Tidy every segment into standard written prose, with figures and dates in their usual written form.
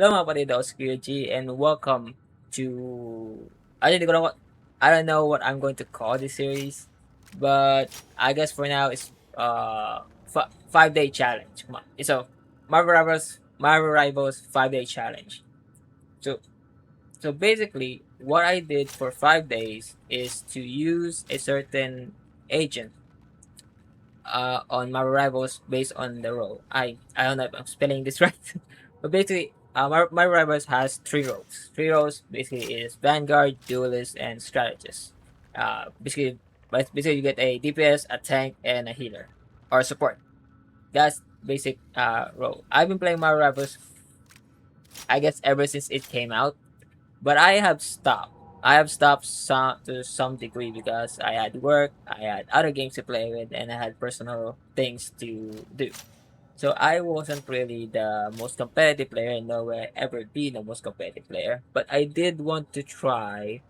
Hello mga paridos, QG, and welcome to... I don't know what I'm going to call this series, but I guess for now it's 5-day challenge. So Marvel Rivals 5-day challenge. So basically, what I did for 5 days is to use a certain agent on my rivals based on the role. I don't know if I'm spelling this right, but basically, my rivals has three roles. Three roles basically is Vanguard, Duelist, and Strategist. Basically you get a DPS, a tank, and a healer or support. That's basic role. I've been playing my rivals, I guess, ever since it came out, but I have stopped. I have stopped to some degree because I had work, I had other games to play with, and I had personal things to do. So I wasn't really the most competitive player, and nor will I ever be the most competitive player. But I did want to try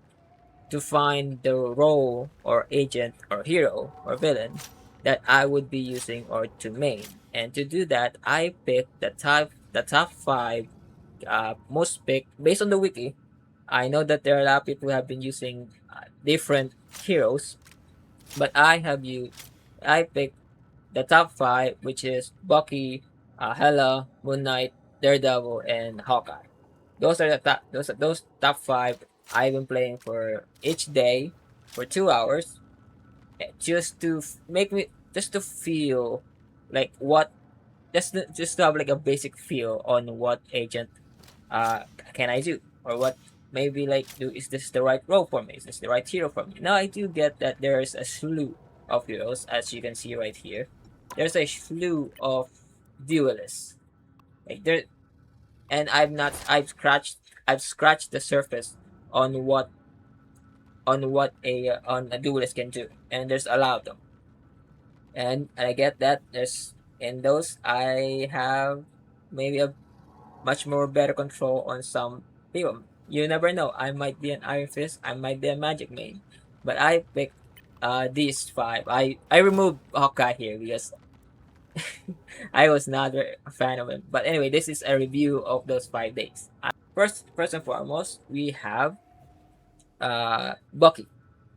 to find the role or agent or hero or villain that I would be using or to main. And to do that, I picked the top five most picked based on the wiki. I know that there are a lot of people who have been using different heroes, but I picked the top five, which is Bucky, Hela, Moon Knight, Daredevil, and Hawkeye. Those are the top. Those top five. I've been playing for each day for 2 hours, just to make me just to feel like what just to have like a basic feel on what agent can I do, or what maybe like do is this the right role for me? Is this the right hero for me? Now I do get that there's a slew of heroes, as you can see right here. There's a slew of duelists. Like there, and I've scratched the surface on what a duelist can do, and there's a lot of them. And I get that there's in those I have maybe a much more better control on some people. You never know. I might be an Iron Fist. I might be a Magic Main. But I picked these five. I removed Hawkeye here because I was not a fan of him. But anyway, this is a review of those 5 days. First and foremost, we have Bucky.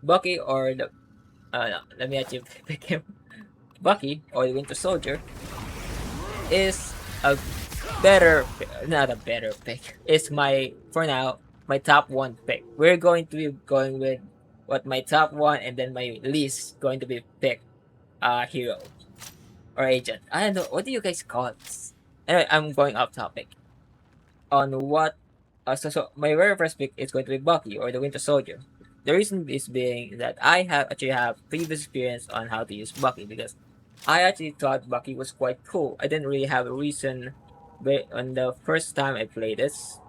Bucky or the no, let me actually pick him. Bucky or the Winter Soldier is a not a better pick. It's my for now my top one pick. We're going to be going with what my top one and then my least going to be pick hero or agent. I don't know, what do you guys call this? Anyway, I'm going off topic on what. So my very first pick is going to be Bucky or the Winter Soldier. The reason is being that I have previous experience on how to use Bucky, because I actually thought Bucky was quite cool. I didn't really have a reason, but on the first time I played this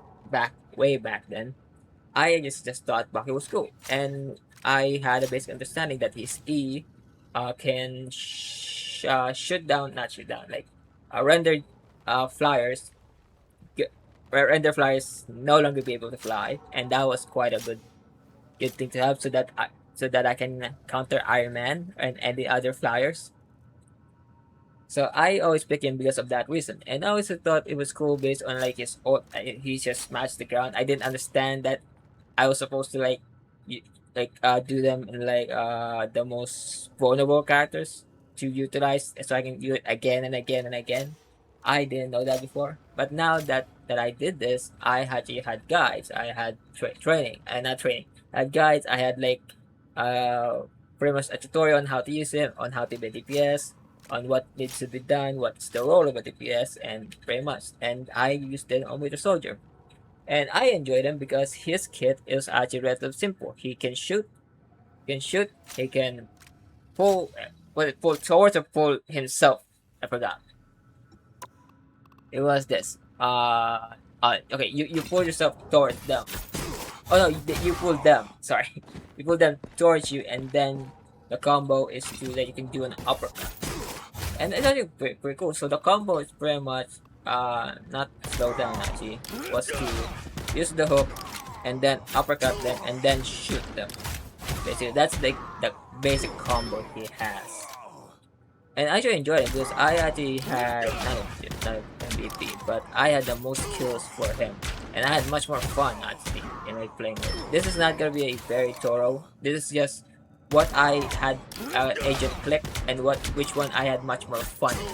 way back then, I just thought Bucky was cool, and I had a basic understanding that his E can not shoot down, like render flyers, render flyers no longer be able to fly, and that was quite a good thing to have, so that I can counter Iron Man and any other flyers. So I always pick him because of that reason, and I also thought it was cool based on like his he just smashed the ground. I didn't understand that I was supposed to do them in like the most vulnerable characters to utilize, so I can do it again and again and again. I didn't know that before, but now that I did this, I actually had guides. I had training, and not training. I had guides. I had like pretty much a tutorial on how to use it, on how to be DPS, on what needs to be done, what's the role of a DPS, and pretty much. And I used it on Winter Soldier. And I enjoyed him because his kit is actually relatively simple. He can pull, pull towards or pull himself. I forgot. It was this. Okay, you pull yourself towards them. Oh no, you pull them. Sorry, you pull them towards you, and then the combo is that you can do an uppercut. And it's actually pretty cool. So the combo is pretty much not slow down actually. Was to use the hook and then uppercut them and then shoot them. Basically, that's the basic combo he has. And I actually enjoyed it because I actually had MVP, but I had the most kills for him. And I had much more fun, actually, in like playing it. This is not gonna be a very thorough. This is just what I had agent click and which one I had much more fun in,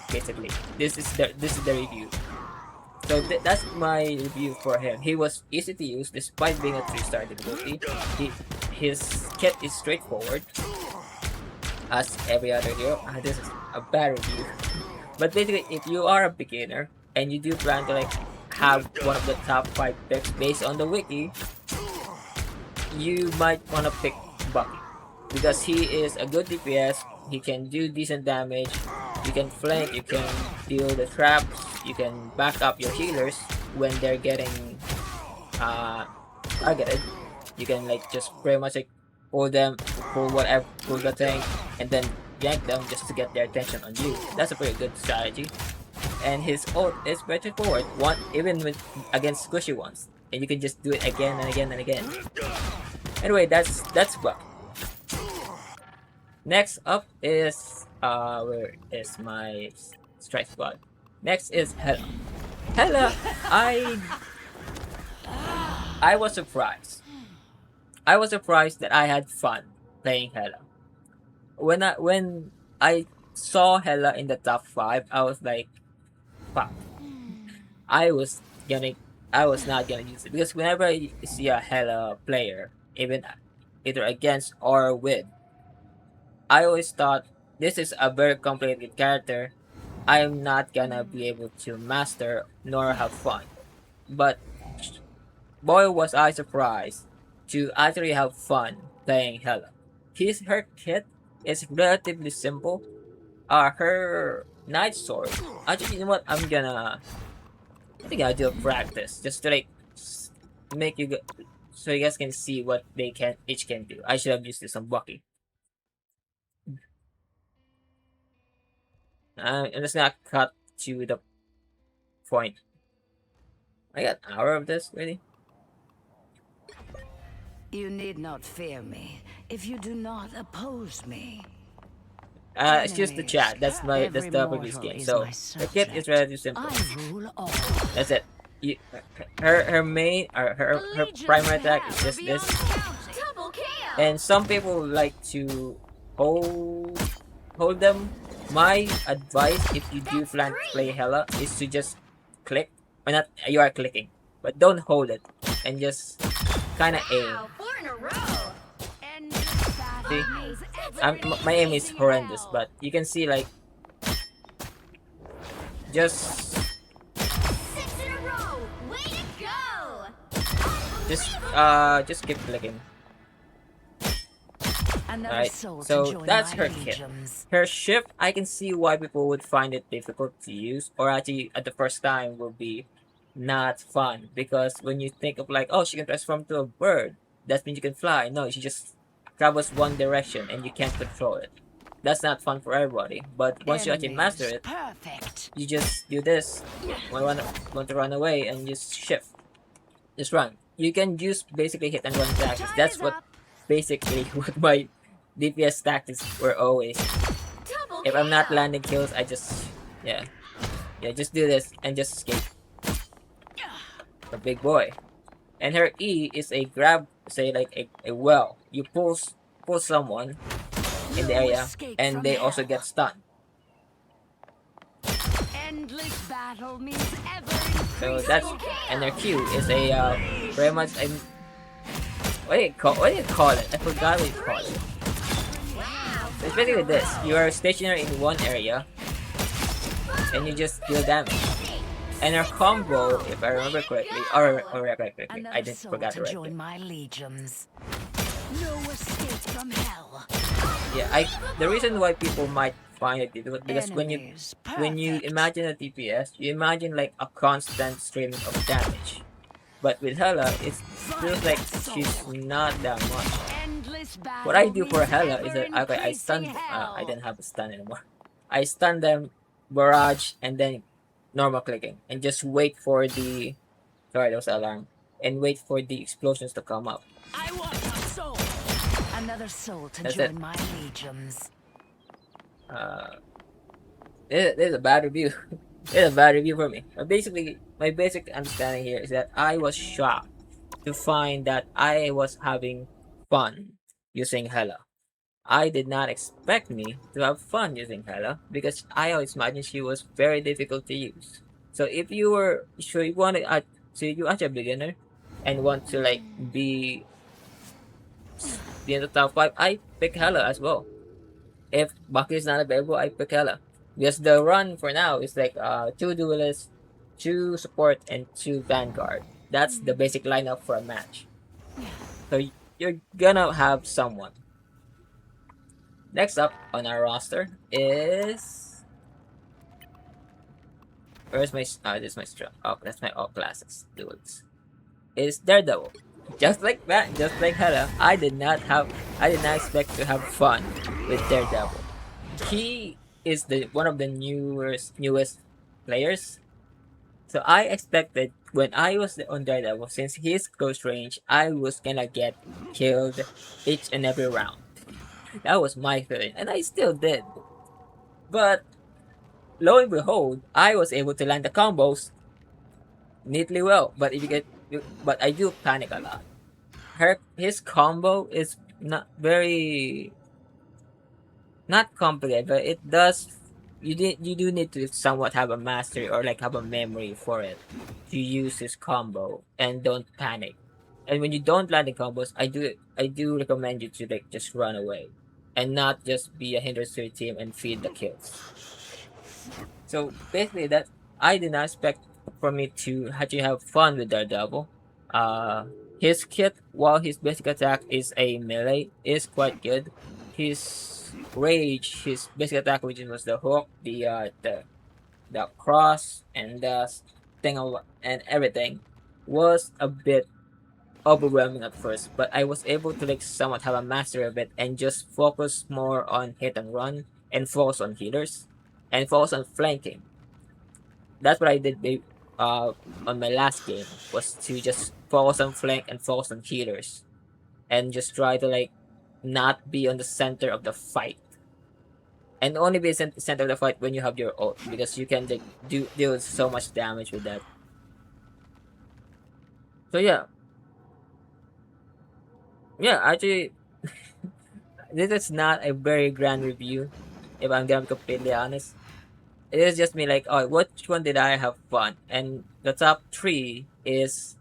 basically. This is the review. So that's my review for him. He was easy to use despite being a 3-star difficulty. His kit is straightforward as every other hero. This is a bad review. But basically, if you are a beginner and you do plan to like have one of the top 5 picks based on the wiki, you might want to pick Bucky because he is a good DPS. He can do decent damage. You can flank. You can deal the traps. You can back up your healers when they're getting targeted. You can like just pretty much like pull the tank, and then yank them just to get their attention on you. That's a pretty good strategy. And his ult is pretty forward, even with against squishy ones, and you can just do it again and again and again. Anyway, that's Buck. Next up is where is my strike squad? Next is Hela. Hela, I was surprised. I was surprised that I had fun playing Hela. When I saw Hela in the top 5, I was like, fuck. I was not gonna use it because whenever I see a Hela player, even either against or with, I always thought this is a very complicated character. I'm not gonna be able to master nor have fun. But boy was I surprised to actually have fun playing Hela. Her kit is relatively simple. Her Night Sword. Actually, you know what? I think I'll do a practice just to like make you so you guys can see what they each can do. I should have used this on Bucky. I'm just gonna cut to the point. I got an hour of this, really. You need not fear me if you do not oppose me. It's just the chat. That's the previous game. So the kit is relatively simple. That's it. Her main or her primary attack is just this. And some people like to hold them. My advice, if you do plan to play Hela, is to just click. Or not, you are clicking, but don't hold it and just kind of aim. See, my aim is horrendous, but you can see like just keep clicking. Alright, so that's her kit. Her shift, I can see why people would find it difficult to use, or actually at the first time will be not fun, because when you think of like, oh, she can transform to a bird, that means you can fly. No, she just travels one direction and you can't control it. That's not fun for everybody, but once you actually master it, you just do this. Want to run away and just shift. Just run. You can use basically hit and run tactics. That's what basically what my DPS tactics were always. If I'm not landing kills, I just just do this and just escape. A big boy. And her E is a grab, say like a well. You pull someone in the area and they also get stunned. So that's, and her Q is a very much a what do you call it? I forgot what you call it. So it's basically this. You are stationary in one area and you just deal damage. And her combo, if I remember correctly, or correctly, I didn't forget it right. Yeah, the reason why people might find it difficult because when you imagine a DPS, you imagine like a constant stream of damage. But with Hela, it feels like she's not that much. What I do for Hela is that I stun. I didn't have a stun anymore. I stun them, barrage, and then normal clicking, and just wait for the. Sorry, that was an alarm. And wait for the explosions to come up. I want a soul. Another soul to join my legions. This is a bad review. It's a bad review for me. But basically, my basic understanding here is that I was shocked to find that I was having fun using Hela. I did not expect me to have fun using Hela because I always imagined she was very difficult to use. So if you were so you wanted so you as a beginner and want to like be in the top five, I pick Hela as well. If Bucky is not available, I pick Hela. Because the run for now is like two duelists, two support, and two vanguard. That's the basic lineup for a match. So you're gonna have someone. Next up on our roster is where's my this is my strong. Oh, that's my all classes duels. Is Daredevil. Just like that, just like Hela, I did not expect to have fun with Daredevil. He is the one of the newest players. So I expected when I was on Daredevil, since his close range, I was gonna get killed each and every round. That was my feeling, and I still did. But lo and behold, I was able to land the combos neatly well. But if you get, but I do panic a lot. His combo is not complicated, but it does. You do need to somewhat have a mastery or like have a memory for it to use this combo and don't panic. And when you don't land the combos, I do recommend you to like just run away and not just be a hindrance to your team and feed the kills. So basically, that I did not expect for me to actually have fun with Daredevil. Uh, his kit, while his basic attack is a melee, is quite good. His rage, his basic attack, which was the hook, the cross, and the and everything, was a bit overwhelming at first. But I was able to like somewhat have a mastery of it and just focus more on hit and run and focus on healers and focus on flanking. That's what I did uh on my last game, was to just focus on flank and focus on healers and just try to like not be on the center of the fight and only be center of the fight when you have your ult because you can like deal so much damage with that. So yeah, actually, this is not a very grand review. If I'm gonna be completely honest, it is just me like, oh, which one did I have fun? And the top three is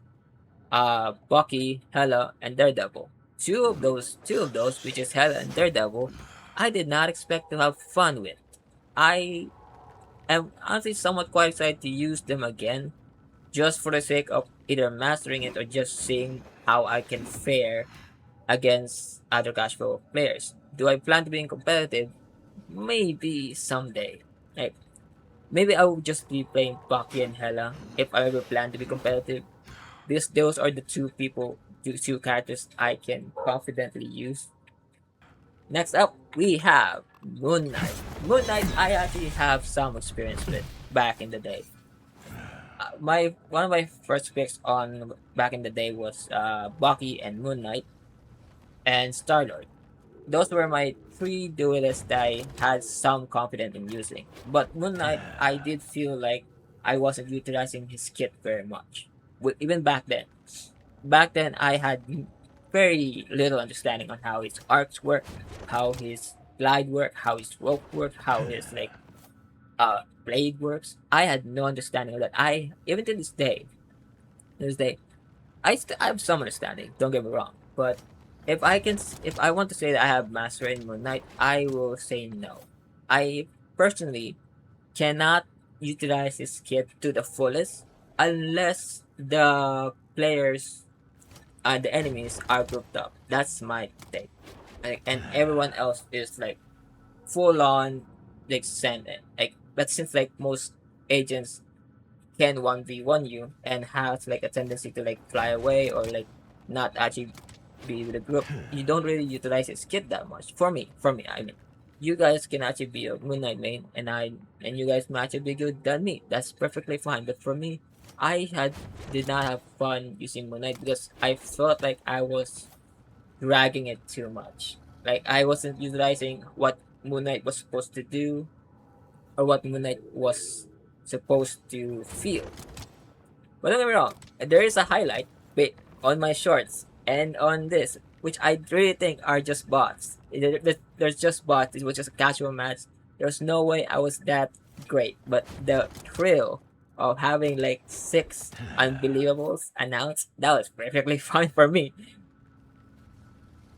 Bucky, Hela, and Daredevil. Two of those, which is Hela and Daredevil, I did not expect to have fun with. I am honestly somewhat quite excited to use them again, just for the sake of either mastering it or just seeing how I can fare against other casual players. Do I plan to be competitive? Maybe someday. Like maybe I will just be playing Bucky and Hela if I ever plan to be competitive. Those are the two characters I can confidently use. Next up, we have Moon Knight. Moon Knight, I actually have some experience with back in the day. My one of my first picks on back in the day was Bucky and Moon Knight and Star Lord. Those were my three duelists that I had some confidence in using. But Moon Knight, I did feel like I wasn't utilizing his kit very much. Even back then. Back then, I had very little understanding on how his arcs work, how his glide work, how his rope work, how his like blade works. I had no understanding of that. I even to this day, I have some understanding. Don't get me wrong, but if I want to say that I have mastery in Moon Knight, I will say no. I personally cannot utilize this kit to the fullest unless the players the enemies are grouped up. That's my take. And everyone else is like full on like send it. Like but since like most agents can 1v1 you and has like a tendency to like fly away or like not actually be with the group, you don't really utilize his kit that much. For me, I mean. You guys can actually be a Moon Knight main and you guys might actually be good than me. That's perfectly fine. But for me, did not have fun using Moon Knight because I felt like I was dragging it too much. Like I wasn't utilizing what Moon Knight was supposed to do or what Moon Knight was supposed to feel. But don't get me wrong, there is a highlight bit on my shorts and on this, which I really think are just bots. There's just bots. It was just a casual match. There's no way I was that great. But the thrill of having like 6 unbelievables announced, that was perfectly fine for me.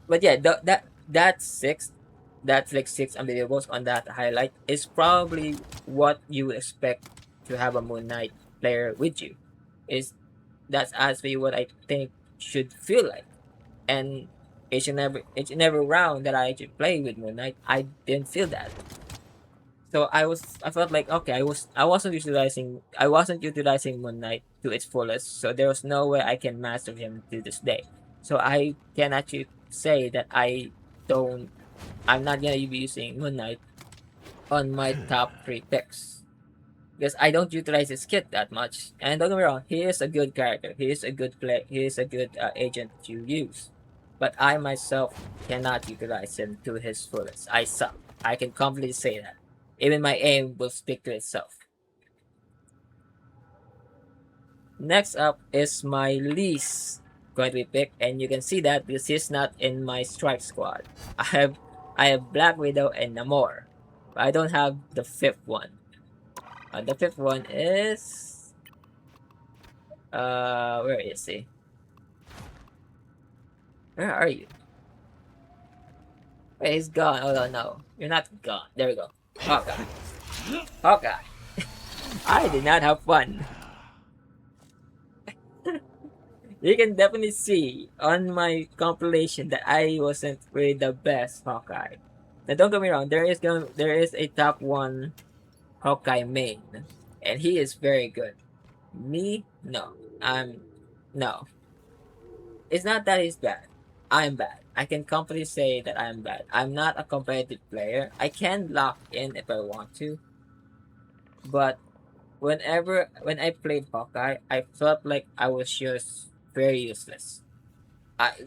But yeah, that six, that's like 6 unbelievables on that highlight is probably what you would expect to have a Moon Knight player with you. Is That's actually what I think should feel like. And each and every round that I actually play with Moon Knight, I didn't feel that. So I felt like okay, I wasn't utilizing Moon Knight to its fullest. So there was no way I can master him to this day. So I can actually say that don't I'm not gonna be using Moon Knight on my top 3 picks. Because I don't utilize his kit that much. And don't get me wrong, he is a good character. He is a good He is a good agent to use. But I myself cannot utilize him to his fullest. I suck. I can confidently say that. Even my aim will speak to itself. Next up is my least going to be picked, and you can see that because he's not in my strike squad. I have Black Widow and Namor. But I don't have the fifth one. The fifth one is where is he? Where are you? Wait, he's gone. Oh no, you're not gone. There we go. Hawkeye. Hawkeye. I did not have fun. You can definitely see on my compilation that I wasn't really the best Hawkeye. Now don't get me wrong, there is a top one Hawkeye main, and he is very good. Me, no. No. It's not that he's bad. I'm bad. I can confidently say that I'm bad. I'm not a competitive player. I can lock in if I want to, but when I played Hawkeye, I felt like I was just very useless.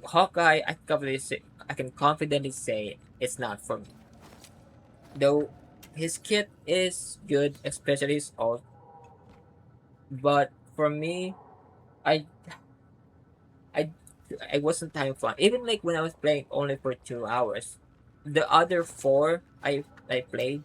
Hawkeye, I can confidently say it's not for me. Though his kit is good, especially his ult, but for me, I I I wasn't having fun. Even like when I was playing only for 2 hours, the other four I played,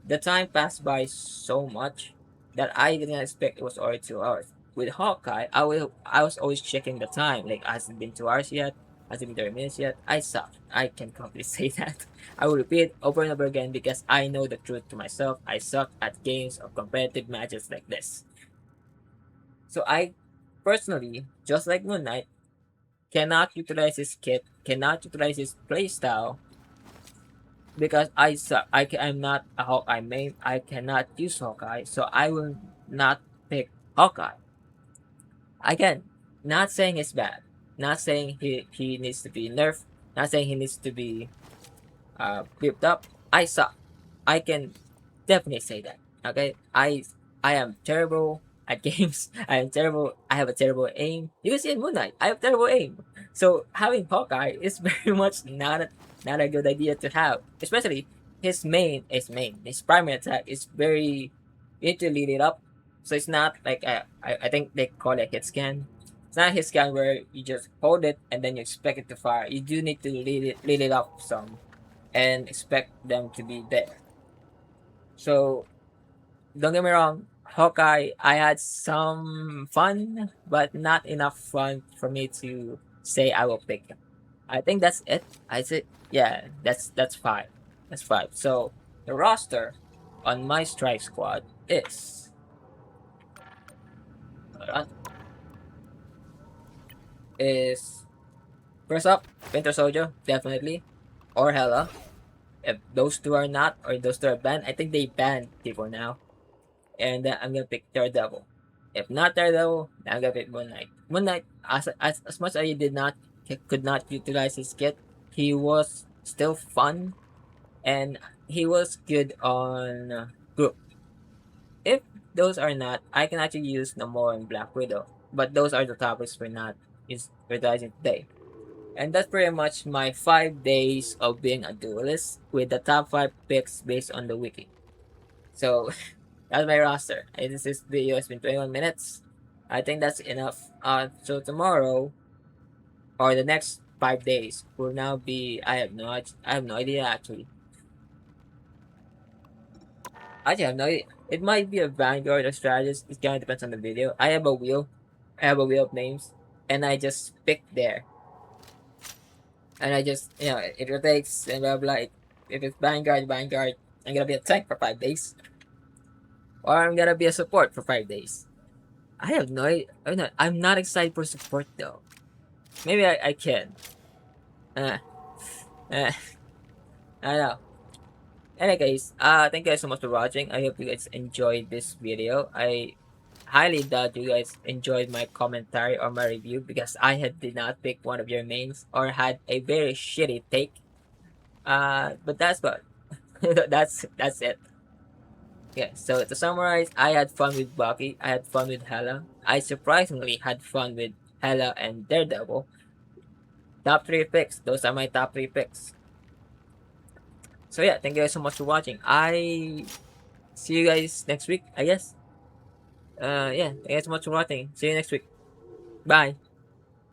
the time passed by so much that I didn't expect it was already 2 hours. With Hawkeye, I was always checking the time. Like has it been 2 hours yet? Has it been 30 minutes yet? I suck. I can confidently say that. I will repeat it over and over again because I know the truth to myself. I suck at games of competitive matches like this. So I personally, just like Moon Knight, cannot utilize his kit, cannot utilize his playstyle because I suck. I'm not a Hawkeye main. I cannot use Hawkeye, so I will not pick Hawkeye. Again, not saying it's bad. Not saying he needs to be nerfed. Not saying he needs to be beefed up. I suck. I can definitely say that. Okay, I am terrible at games. I am terrible. I have a terrible aim. You can see in Moon Knight, I have terrible aim. So having Hawkeye is very much not a good idea to have. Especially his primary attack is very you need to lead it up. So it's not like I think they call it hit scan. It's not a hit scan where you just hold it and then you expect it to fire. You do need to lead it up some and expect them to be there. So don't get me wrong, Hawkeye, I had some fun, but not enough fun for me to say I will pick him. I think that's it. I say, yeah, that's five. That's five. So the roster on my strike squad uh, is first up Winter Soldier definitely or Hela. If those two are not or those two are banned, I think they banned people now. And then I'm gonna pick Daredevil. If not Daredevil, then I'm gonna pick Moon Knight. Moon Knight, as much as he could not utilize his kit, he was still fun and he was good on group. If those are not, I can actually use Namor and Black Widow. But those are the topics we're not is utilizing today. And that's pretty much my 5 days of being a duelist with the top 5 picks based on the wiki. So That's my roster. And this video has been 21 minutes. I think that's enough. So tomorrow or the next 5 days will now be. I have no idea actually. I have no idea. It might be a vanguard or strategist. It kind of depends on the video. I have a wheel. I have a wheel of names, and I just pick there, and I just it rotates and blah blah. If it's vanguard, vanguard, I'm gonna be a tank for 5 days, or I'm gonna be a support for 5 days. I have no idea. I'm not excited for support though. Maybe I can. Uh, uh, I don't know. Anyway, guys, thank you guys so much for watching. I hope you guys enjoyed this video. I highly doubt you guys enjoyed my commentary or my review because did not pick one of your names or had a very shitty take. But that's what that's it. Yeah. So to summarize, I had fun with Bucky. I had fun with Hela. I surprisingly had fun with Hela and Daredevil. Top three picks. Those are my top three picks. So yeah, thank you guys so much for watching. I see you guys next week, I guess. Yeah, thank you guys so much for watching. See you next week. Bye.